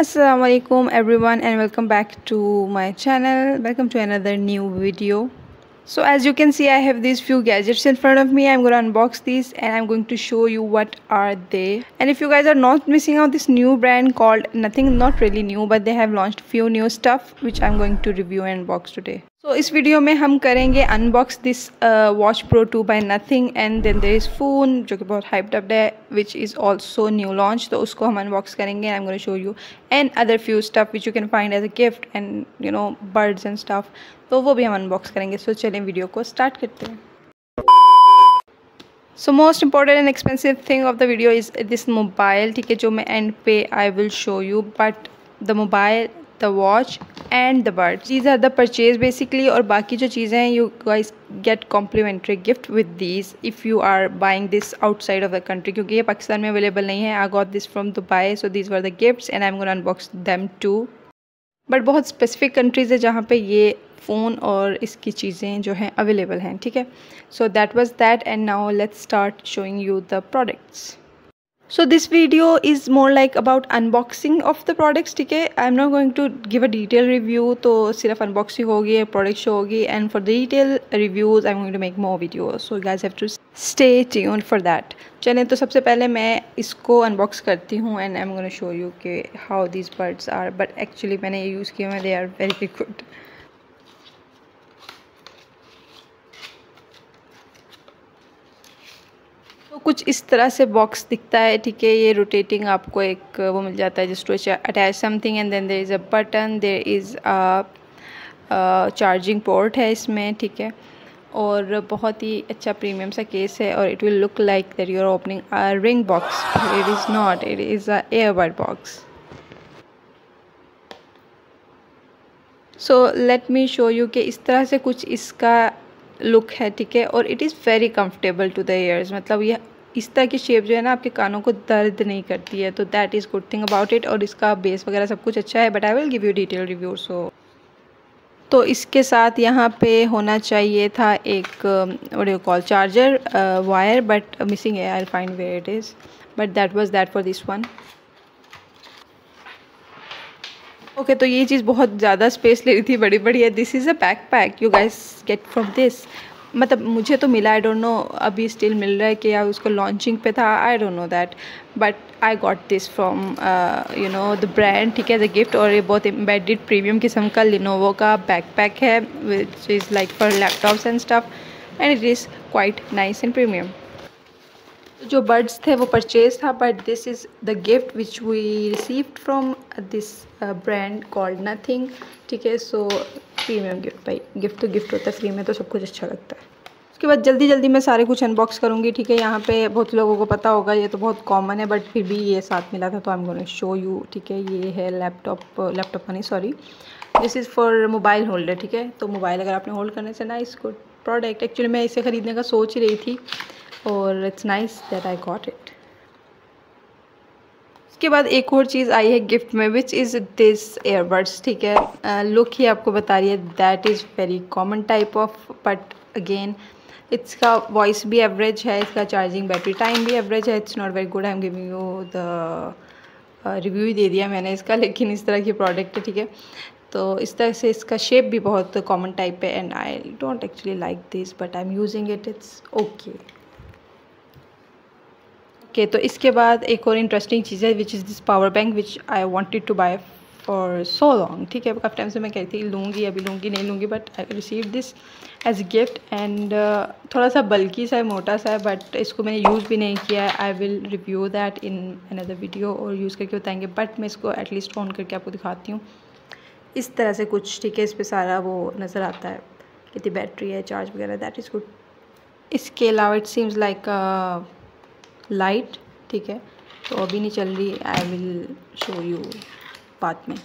Assalamualaikum everyone and welcome back to my channel. Welcome to another new video. So as you can see, I have these few gadgets in front of me. I'm going to unbox these and I'm going to show you what are they. And if you guys are not missing out, this new brand called Nothing, not really new, but they have launched few new stuff which I'm going to review and unbox today. So इस video में हम करेंगे unbox this Watch Pro 2 by Nothing and then there is phone जो कि बहुत hyped up है which is also new launch, तो उसको हम unbox करेंगे. I'm going to show you and other few stuff which you can find as a gift and you know birds and stuff, तो वो भी हम unbox करेंगे. So चलें वीडियो को start करते हैं. So most important and expensive thing of the video is this mobile, ठीक है, जो मैं end पे I will show you, but the mobile, the watch and the birds, these are the purchase basically. और बाकी जो चीज़ें हैं you guys get complimentary gift with these if you are buying this outside of the country, क्योंकि ये पाकिस्तान में available नहीं है. I got this from Dubai, so these were the gifts and I'm gonna unbox them too. But बहुत specific countries है जहाँ पे ये फ़ोन और इसकी चीज़ें जो हैं अवेलेबल हैं, ठीक है. So that was that and now let's start showing you the products. So this video is more like about unboxing of the products, ठीक है. I am not going to give a detail review, तो सिर्फ unboxing होगी, product show होगी, and for detail reviews I am going to make more videos, so you guys have to stay tuned for that. चलें, तो सबसे पहले मैं इसको अनबॉक्स करती हूँ and I am gonna show you कि how these birds are, but actually मैंने ये यूज़ किए हैं, दे आर वेरी गुड. तो कुछ इस तरह से बॉक्स दिखता है, ठीक है. ये रोटेटिंग आपको एक वो मिल जाता है जिस to attach something and then there is a button, there is a charging port है इसमें, ठीक है. और बहुत ही अच्छा प्रीमियम सा केस है और it will look like that you are opening a ring box. It is not, it is a airbud box. So let me show you कि इस तरह से कुछ इसका लुक है, ठीक है. और it is very comfortable to the ears, मतलब ये इस तरह की शेप जो है ना आपके कानों को दर्द नहीं करती है, तो that is good thing about it. और इसका बेस वगैरह सब कुछ अच्छा है, but I will give you detail review. So तो इसके साथ यहाँ पे होना चाहिए था एक what you call charger wire, but missing है. I will find where it is, but that was that for this one. Okay, तो ये चीज़ बहुत ज़्यादा स्पेस ले रही थी, बड़ी बड़ी है. This is a backpack you guys get from this. मतलब मुझे तो मिला, आई डोंट नो अभी स्टिल मिल रहा है कि या उसको लॉन्चिंग पे था, I don't know that, but I got this from you know the brand, ठीक है, द गिफ्ट. और ये बहुत एम्बेडेड प्रीमियम किस्म का लिनोवो का बैकपैक है which is like for laptops and stuff, and it is quite nice and premium. जो बर्ड्स थे वो परचेज था, but this is the gift which we received from this brand called Nothing, ठीक है. So premium gift, भाई gift तो gift होता है, फ्री में तो सब कुछ अच्छा लगता है. उसके बाद जल्दी जल्दी मैं सारे कुछ अनबॉक्स करूँगी, ठीक है. यहाँ पे बहुत लोगों को पता होगा, ये तो बहुत कॉमन है, बट फिर भी ये साथ मिला था तो I am gonna show you, ठीक है. ये है लैपटॉप नहीं, sorry, this is for mobile holder, ठीक है. तो मोबाइल अगर आपने होल्ड करने से ना, इस गुड प्रोडक्ट. एक्चुअली मैं इसे ख़रीदने का सोच ही रही थी और it's nice that I got it. उसके बाद एक और चीज़ आई है गिफ्ट में, विच इज़ दिस एयरबड्स, ठीक है. लुक ही आपको बता रही है, that is very common type of, but again इसका वॉइस भी एवरेज है, इसका चार्जिंग बैटरी टाइम भी एवरेज है. It's not very good, I am giving you the review ही दे दिया मैंने इसका, लेकिन इस तरह की प्रोडक्ट है, ठीक है. तो इस तरह से इसका शेप भी बहुत कॉमन टाइप है and I don't actually like this, but I am using it, it's okay. Okay, तो इसके बाद एक और इंटरेस्टिंग चीज़ है which is this power bank which I wanted to buy for so long, ठीक है. काफ़ी टाइम से मैं कहती थी लूँगी, अभी लूँगी नहीं लूँगी, but I receive this as a gift and थोड़ा सा बल्कि सा है, मोटा सा है, बट इसको मैंने यूज़ भी नहीं किया है. I will review that in another video और यूज़ करके बताएंगे, बट मैं इसको एटलीस्ट ऑन करके आपको दिखाती हूँ. इस तरह से कुछ, ठीक है. इस पर सारा वो नज़र आता है, कितनी बैटरी है, चार्ज वगैरह, दैट इज़ गुड. इसके अलावा इट सीम्स लाइक लाइट, ठीक है. तो अभी नहीं चल रही, आई विल शो यू बाद में.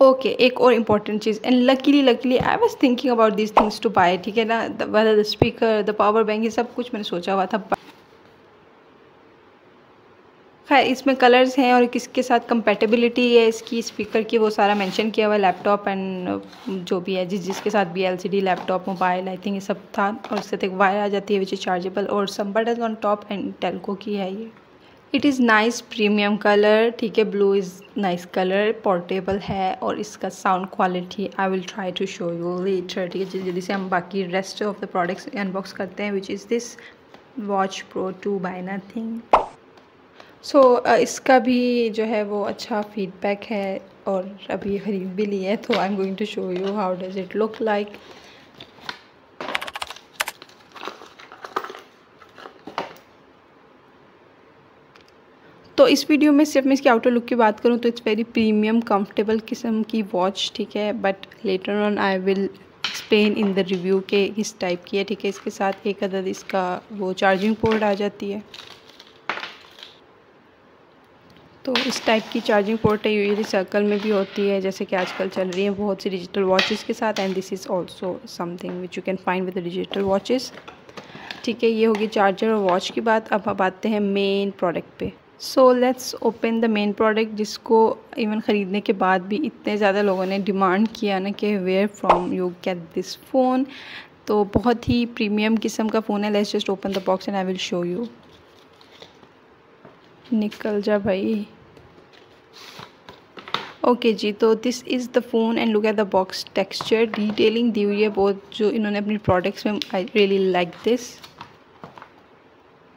ओके, एक और इम्पॉर्टेंट चीज़, and luckily I was thinking about this things to buy, ठीक है ना. The speaker, the power bank, ये सब कुछ मैंने सोचा हुआ था. खैर, इसमें कलर्स हैं और किसके साथ कंपेटेबिलिटी है इसकी स्पीकर की, वो सारा मेंशन किया हुआ है. लैपटॉप एंड जो भी है, जिसके साथ भी LCD, laptop, mobile, I think ये सब था. और इससे एक वायर आ जाती है विच इज़ चार्जेबल, और some button on top and टेल्को की है ये. It is nice premium colour, ठीक है, blue is nice colour, portable है और इसका sound quality I will try to show you later, ठीक है। जल्दी से हम बाकी rest of the products unbox करते हैं, which is this watch pro 2 by Nothing. So इसका भी जो है वो अच्छा फीडबैक है और अभी ख़रीद भी ली है, तो I am going to show you how does it look like. तो इस वीडियो में सिर्फ मैं इसकी आउटर लुक की बात करूँ तो इट्स वेरी प्रीमियम कंफर्टेबल किस्म की वॉच, ठीक है, but later on I will explain in the review के किस टाइप की है, ठीक है। इसके साथ एक अदद इसका वो चार्जिंग पोर्ट आ जाती है, तो इस टाइप की चार्जिंग पोर्ट है, यूजुअली सर्कल में भी होती है जैसे कि आजकल चल रही है बहुत सी डिजिटल वॉचेस के साथ, and this is also something which you can find with the digital watches, ठीक है। ये होगी चार्जर और वॉच की बात। अब हम आते हैं मेन प्रोडक्ट पे। So let's open the main product, जिसको इवन ख़रीदने के बाद भी इतने ज़्यादा लोगों ने डिमांड किया ना कि where from you get this phone, तो बहुत ही प्रीमियम किस्म का फ़ोन है। Let's just open the box and I will show you. निकल जा भाई। ओके जी, तो this is the phone and look at the box texture, detailing दी हुई है बहुत जो इन्होंने अपनी प्रोडक्ट्स में। I really like this.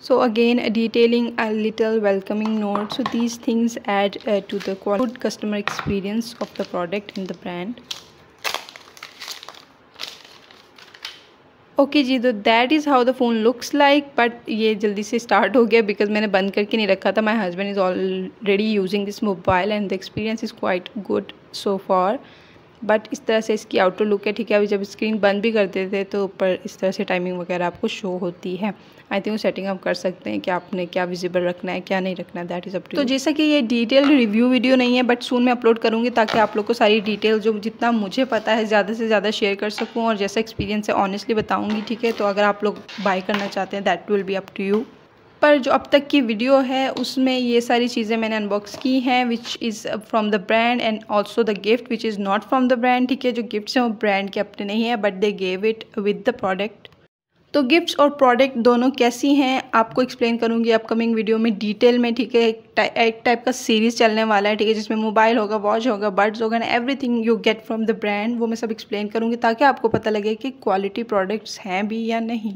So again, detailing a little welcoming note. So these things add to the good customer experience of the product and the brand. Okay जी, तो that is how the phone looks like, but ये जल्दी से start हो गया because मैंने बंद करके नहीं रखा था। My husband is already using this mobile and the experience is quite good so for. But इस तरह से इसकी आउटर लुक है, ठीक है। अभी जब स्क्रीन बंद भी करते थे तो ऊपर इस तरह से टाइमिंग वगैरह आपको शो होती है। आई थिंक वो सेटिंग आप कर सकते हैं कि आपने क्या विजिबल रखना है क्या नहीं रखना है, that is up to you. तो जैसा कि ये डिटेल रिव्यू वीडियो नहीं है, बट सून मैं अपलोड करूँगी ताकि आप लोग को सारी डिटेल जो जितना मुझे पता है ज़्यादा से ज़्यादा शेयर कर सकूँ और जैसा एक्सपीरियंस है ऑनेस्टली बताऊँगी, ठीक है। तो अगर आप लोग बाय करना चाहते हैं that will be up to you. पर जो अब तक की वीडियो है उसमें ये सारी चीज़ें मैंने अनबॉक्स की हैं which is from the brand and also the gift which is not from the brand, ठीक है। जो गिफ्ट्स हैं वो ब्रांड के अपने नहीं है but they gave it with the product. तो गिफ्ट्स और प्रोडक्ट दोनों कैसी हैं आपको एक्सप्लेन करूँगी अपकमिंग वीडियो में डिटेल में, ठीक है। एक टाइप का सीरीज़ चलने वाला है, ठीक है, जिसमें मोबाइल होगा, वॉच होगा, बड्स होगा, everything you get from the brand, वो मैं सब एक्सप्लेन करूँगी ताकि आपको पता लगे कि क्वालिटी प्रोडक्ट्स हैं भी या नहीं।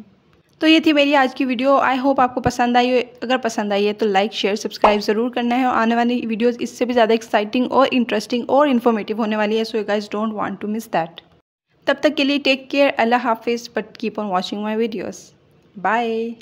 तो ये थी मेरी आज की वीडियो। आई होप आपको पसंद आई हो। अगर पसंद आई है तो लाइक शेयर सब्सक्राइब ज़रूर करना है और आने वाली वीडियोस इससे भी ज़्यादा एक्साइटिंग और इंटरेस्टिंग और इन्फॉर्मेटिव होने वाली है। So you guys don't want to miss that. तब तक के लिए टेक केयर, अल्लाह हाफिज़, but keep on watching my videos. Bye.